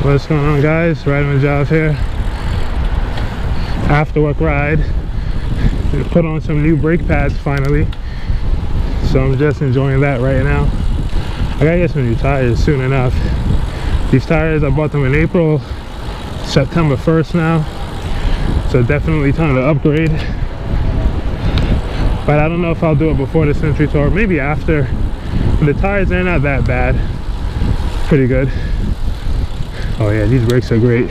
What's going on, guys? Riding the job here. After work ride. Put on some new brake pads finally. So I'm just enjoying that right now. I gotta get some new tires soon enough. These tires, I bought them in April, September 1st now. So definitely time to upgrade. But I don't know if I'll do it before the Century Tour, maybe after. The tires, they're not that bad. Pretty good. Oh yeah, these brakes are great.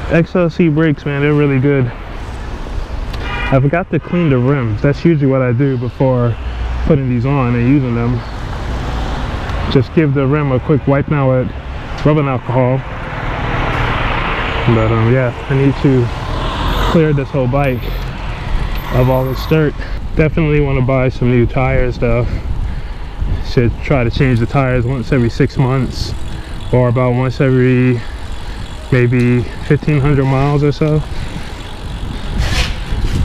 XLC brakes, man, they're really good. I forgot to clean the rims. That's usually what I do before putting these on and using them. Just give the rim a quick wipe now with rubbing alcohol. But yeah, I need to clear this whole bike of all this dirt. Definitely want to buy some new tires though. Should try to change the tires once every 6 months, or about once every maybe 1,500 miles or so.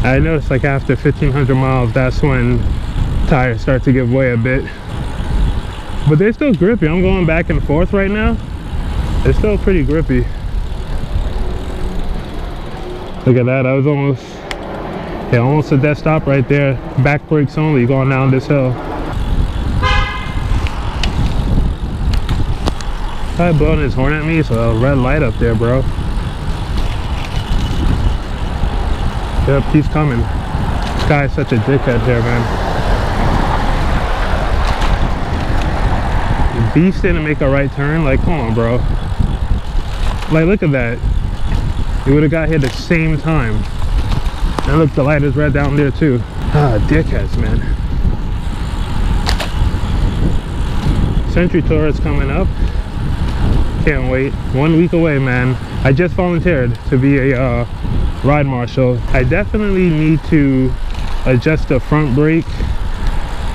I noticed like after 1,500 miles, that's when tires start to give way a bit. But they're still grippy. I'm going back and forth right now. They're still pretty grippy. Look at that. I was almost a dead stop right there. Back brakes only going down this hill. Guy blowing his horn at me, so a red light up there, bro. Yep, he's coming. This guy's such a dickhead here, man. The beast didn't make a right turn. Like, come on, bro. Like, look at that. He would have got here the same time. And look, the light is red down there too. Ah, dickheads, man. Century Tour is coming up. Can't wait. 1 week away, man. I just volunteered to be a ride marshal. I definitely need to adjust the front brake.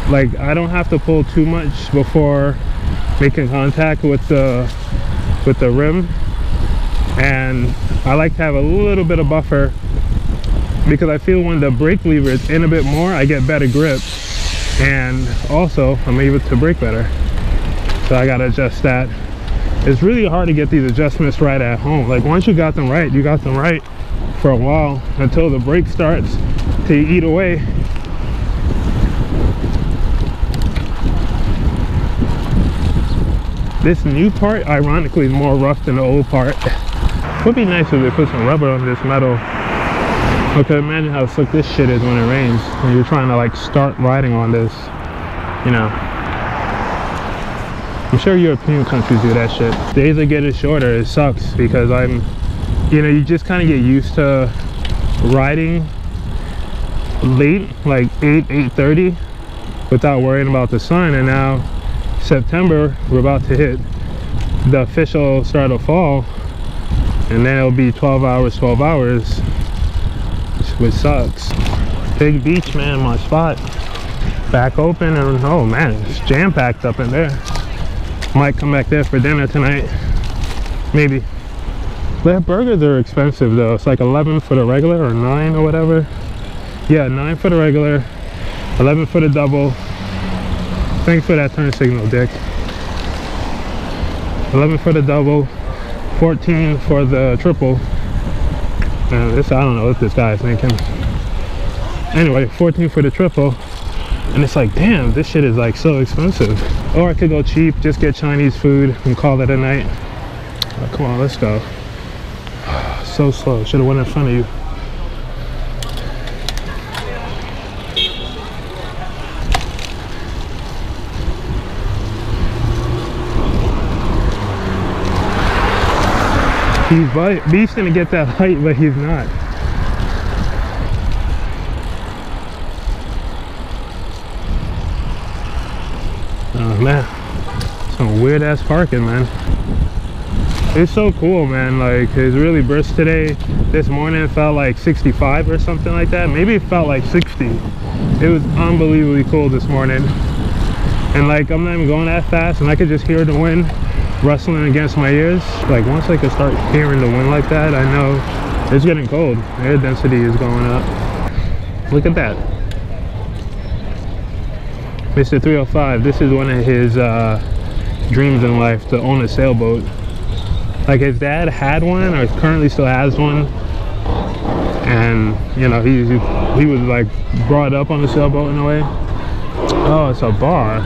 Like, I don't have to pull too much before making contact with the rim, and I like to have a little bit of buffer because I feel when the brake lever is in a bit more, I get better grip, and also I'm able to brake better. So I gotta adjust that. It's really hard to get these adjustments right at home. Like, once you got them right, you got them right for a while until the brake starts to eat away. This new part, ironically, is more rough than the old part. Would be nice if they put some rubber on this metal. Okay, imagine how slick this shit is when it rains, when you're trying to like start riding on this, you know. I'm sure European countries do that shit. Days are getting shorter. It sucks because you just kind of get used to riding late, like 8:30, without worrying about the sun. And now September, we're about to hit the official start of fall, and then it'll be 12 hours, which sucks. Big beach, man, my spot. Back open, and oh man, it's jam-packed up in there. Might come back there for dinner tonight, maybe. Their burgers are expensive though. It's like 11 for the regular, or 9 or whatever. Yeah, 9 for the regular, 11 for the double. Thanks for that turn signal, Dick. 11 for the double, 14 for the triple. This, I don't know what this guy is thinking. Anyway, 14 for the triple. And it's like, damn, this shit is like so expensive. Or I could go cheap, just get Chinese food and call it a night. Oh, come on, let's go. So slow, should have went in front of you. He's gonna get that height, but he's not. Oh man, some weird ass parking, man. It's so cool, man. Like, it's really brisk today. This morning it felt like 65 or something like that. Maybe it felt like 60. It was unbelievably cool this morning. And like, I'm not even going that fast, and I could just hear the wind rustling against my ears. Like, once I can start hearing the wind like that, I know it's getting cold. Air density is going up. Look at that. Mr. 305, this is one of his dreams in life, to own a sailboat. Like his dad had one, or currently still has one, and you know he was like brought up on a sailboat in a way. Oh, it's a bar.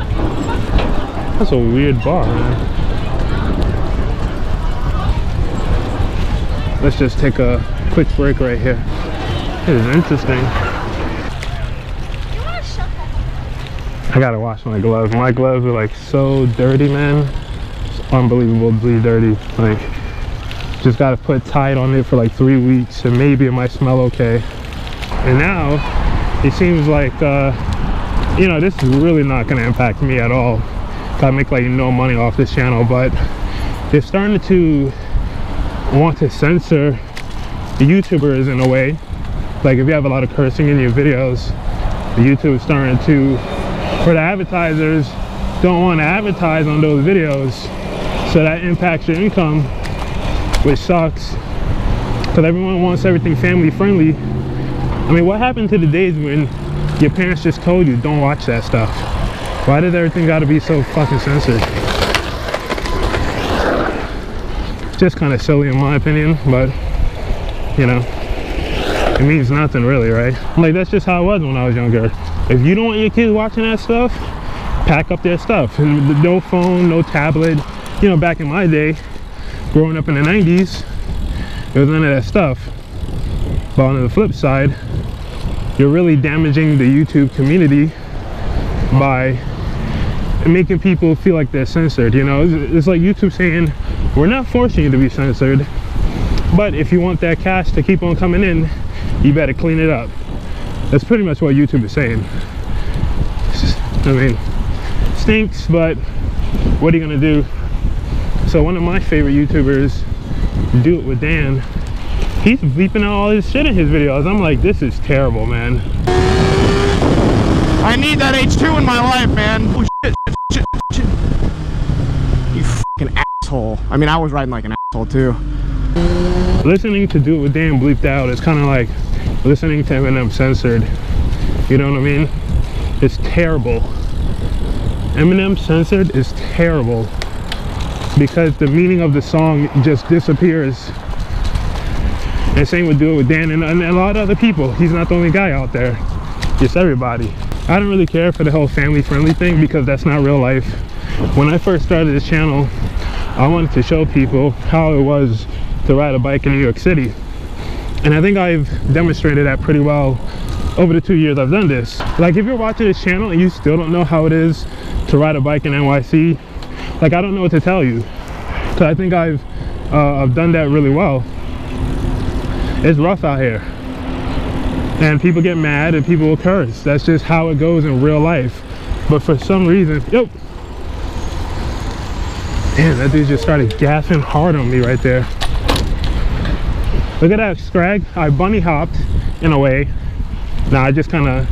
That's a weird bar, man. Let's just take a quick break right here. This is interesting. I gotta wash my gloves. My gloves are like so dirty, man. It's unbelievably dirty. Like, just gotta put Tide on it for like 3 weeks and maybe it might smell okay. And now it seems like you know, this is really not gonna impact me at all. I make like no money off this channel, but they're starting to want to censor the YouTubers in a way. Like if you have a lot of cursing in your videos, the YouTube is starting to, for the advertisers, don't want to advertise on those videos, so that impacts your income, which sucks because everyone wants everything family friendly. I mean, what happened to the days when your parents just told you don't watch that stuff? Why does everything got to be so fucking censored? Just kind of silly in my opinion, but you know, it means nothing really, right? Like, that's just how it was when I was younger. If you don't want your kids watching that stuff, pack up their stuff. And no phone, no tablet. You know, back in my day, growing up in the 90s, there was none of that stuff. But on the flip side, you're really damaging the YouTube community by making people feel like they're censored. You know, it's like YouTube saying, we're not forcing you to be censored, but if you want that cash to keep on coming in, you better clean it up. That's pretty much what YouTube is saying. I mean, stinks, but what are you gonna do? So one of my favorite YouTubers, Do It With Dan, he's bleeping out all this shit in his videos. I'm like, this is terrible, man. I need that H2 in my life, man. Oh, shit. You fucking asshole. I mean, I was riding like an asshole too. Listening to Do It With Dan bleeped out is kind of like listening to Eminem censored. You know what I mean? It's terrible. Eminem censored is terrible because the meaning of the song just disappears. And same with Do It With Dan and a lot of other people. He's not the only guy out there. It's everybody. I don't really care for the whole family friendly thing because that's not real life. When I first started this channel, I wanted to show people how it was to ride a bike in New York City. And I think I've demonstrated that pretty well over the 2 years I've done this. Like, if you're watching this channel and you still don't know how it is to ride a bike in NYC, like, I don't know what to tell you. So I think I've done that really well. It's rough out here. And people get mad and people will curse. That's just how it goes in real life. But for some reason, damn, that dude just started gassing hard on me right there. Look at that scrag. I bunny hopped in a way. Now I just kind of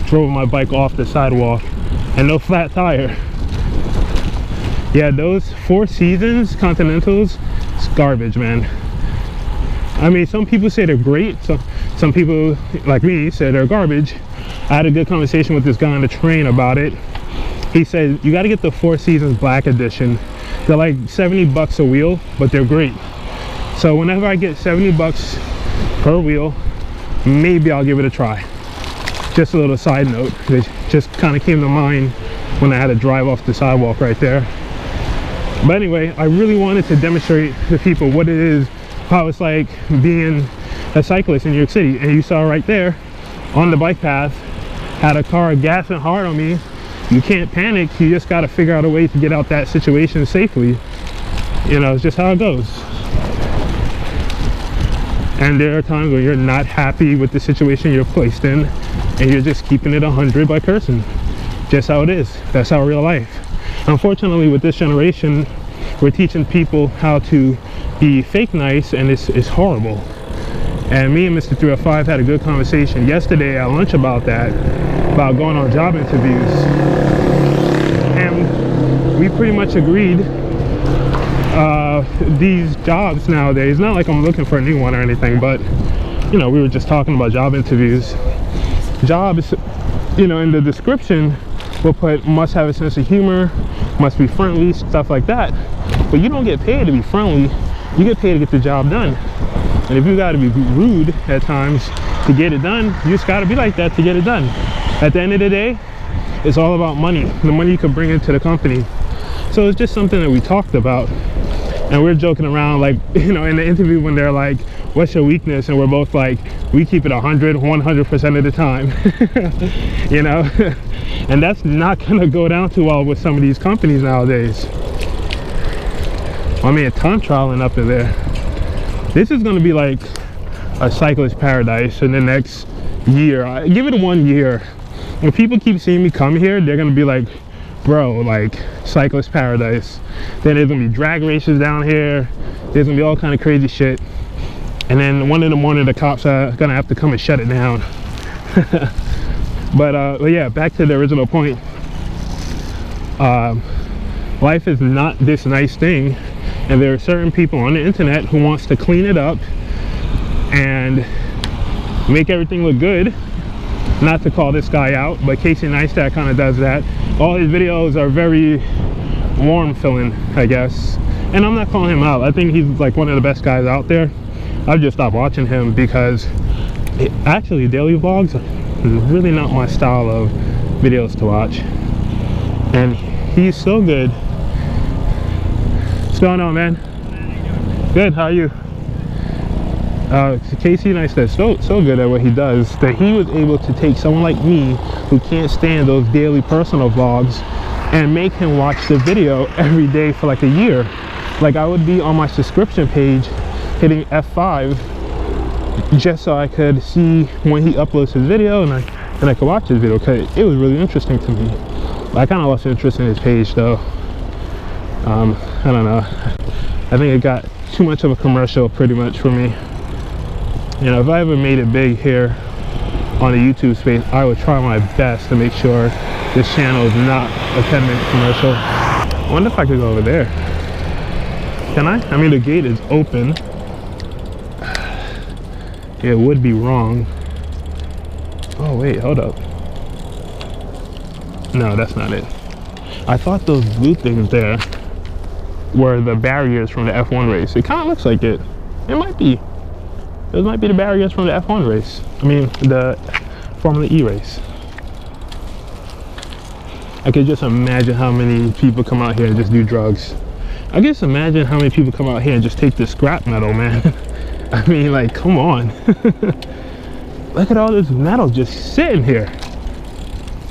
drove my bike off the sidewalk and no flat tire. Yeah, those Four Seasons Continentals, it's garbage, man. I mean, some people say they're great. So some people like me say they're garbage. I had a good conversation with this guy on the train about it. He said, you got to get the Four Seasons Black Edition. They're like 70 bucks a wheel, but they're great. So whenever I get 70 bucks per wheel, maybe I'll give it a try. Just a little side note, it just kind of came to mind when I had to drive off the sidewalk right there. But anyway, I really wanted to demonstrate to people what it is, how it's like being a cyclist in New York City. And you saw right there on the bike path, had a car gassing hard on me. You can't panic, you just got to figure out a way to get out that situation safely. You know, it's just how it goes. And there are times when you're not happy with the situation you're placed in and you're just keeping it 100 by cursing. Just how it is. That's how real life. Unfortunately, with this generation, we're teaching people how to be fake nice, and it's horrible. And me and Mr. 305 had a good conversation yesterday at lunch about that, about going on job interviews. And we pretty much agreed these jobs nowadays, not like I'm looking for a new one or anything, but you know, we were just talking about job interviews. Jobs, you know, in the description we'll put must have a sense of humor, must be friendly, stuff like that. But you don't get paid to be friendly, you get paid to get the job done. And if you got to be rude at times to get it done, you just got to be like that to get it done. At the end of the day, it's all about money, the money you can bring into the company. So it's just something that we talked about. And we're joking around, like, you know, in the interview when they're like, what's your weakness? And we're both like, we keep it 100% of the time. You know, and that's not gonna go down too well with some of these companies nowadays. I mean, a time trialing up in there. This is gonna be like a cyclist paradise in the next year. I give it 1 year. When people keep seeing me come here, they're gonna be like, bro, like, cyclist paradise. Then there's gonna be drag races down here. There's gonna be all kind of crazy shit. And then 1 in the morning, the cops are gonna have to come and shut it down. But yeah, back to the original point. Life is not this nice thing, and there are certain people on the internet who wants to clean it up and make everything look good. Not to call this guy out, but Casey Neistat kind of does that. All his videos are very warm feeling, I guess. And I'm not calling him out. I think he's like one of the best guys out there. I've just stopped watching him because actually daily vlogs is really not my style of videos to watch. And he's so good. What's going on, man? Good, how are you? Casey Neistat so good at what he does that he was able to take someone like me who can't stand those daily personal vlogs and make him watch the video every day for like a year. Like, I would be on my subscription page hitting F5 just so I could see when he uploads his video, and I could watch his video because it was really interesting to me. I kind of lost interest in his page though. I don't know. I think it got too much of a commercial pretty much for me. You know, if I ever made it big here on the YouTube space, I would try my best to make sure this channel is not a 10-minute commercial. I wonder if I could go over there. Can I? I mean, the gate is open. It would be wrong. Oh wait, hold up. No, that's not it. I thought those blue things there were the barriers from the F1 race. It kind of looks like it. It might be. Those might be the barriers from the F1 race. I mean, the Formula E race. I could just imagine how many people come out here and just do drugs. I just imagine how many people come out here and just take the scrap metal, man. I mean, like, come on. Look at all this metal just sitting here.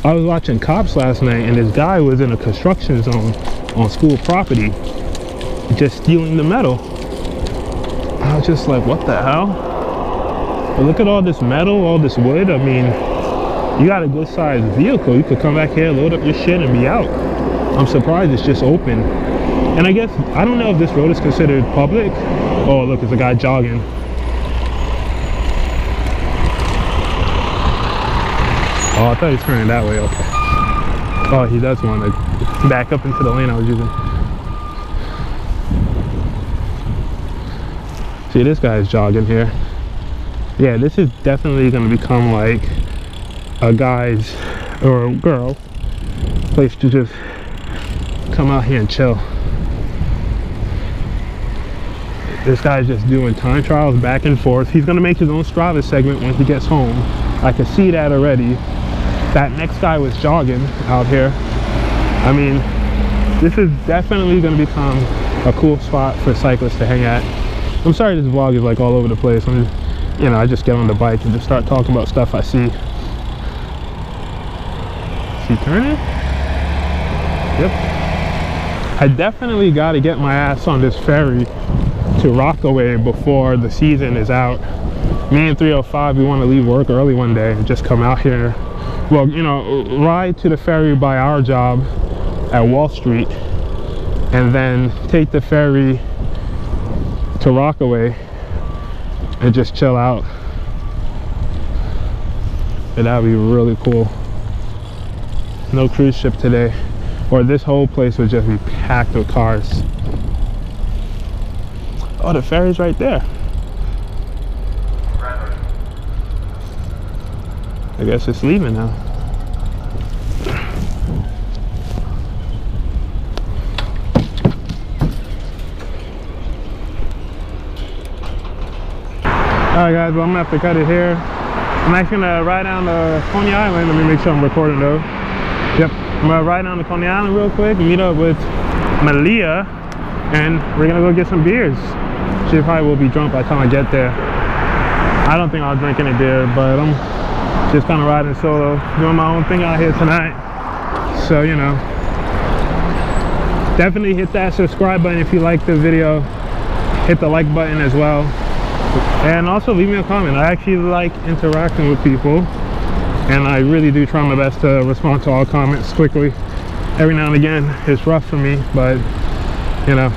I was watching Cops last night, and this guy was in a construction zone on school property, just stealing the metal. I was just like, what the hell? But look at all this metal, all this wood. I mean, you got a good sized vehicle. You could come back here, load up your shit, and be out. I'm surprised it's just open. And I guess, I don't know if this road is considered public. Oh, look, it's a guy jogging. Oh, I thought he was turning that way, okay. Oh, he does want to back up into the lane I was using. See, this guy's jogging here. Yeah, this is definitely going to become like a guy's or a girl place to just come out here and chill. This guy's just doing time trials back and forth. He's going to make his own Strava segment when he gets home. I can see that already. That next guy was jogging out here. I mean, this is definitely going to become a cool spot for cyclists to hang at. I'm sorry this vlog is like all over the place. I'm just, you know, I just get on the bike and just start talking about stuff I see. Is he turning? Yep. I definitely got to get my ass on this ferry to Rockaway before the season is out. Me and 305, we want to leave work early one day and just come out here. Well, you know, ride to the ferry by our job at Wall Street and then take the ferry to Rockaway and just chill out. And that would be really cool. No cruise ship today, or this whole place would just be packed with cars. Oh, the ferry's right there. I guess it's leaving now. Alright guys, well I'm gonna have to cut it here. I'm actually gonna ride down to Coney Island. Let me make sure I'm recording though. Yep, I'm gonna ride down to Coney Island real quick, meet up with Malia, and we're gonna go get some beers. She probably will be drunk by the time I get there. I don't think I'll drink any beer, but I'm just kind of riding solo, doing my own thing out here tonight. So, you know, definitely hit that subscribe button if you like the video. Hit the like button as well. And also leave me a comment. I actually like interacting with people, and I really do try my best to respond to all comments quickly. Every now and again, it's rough for me, but, you know,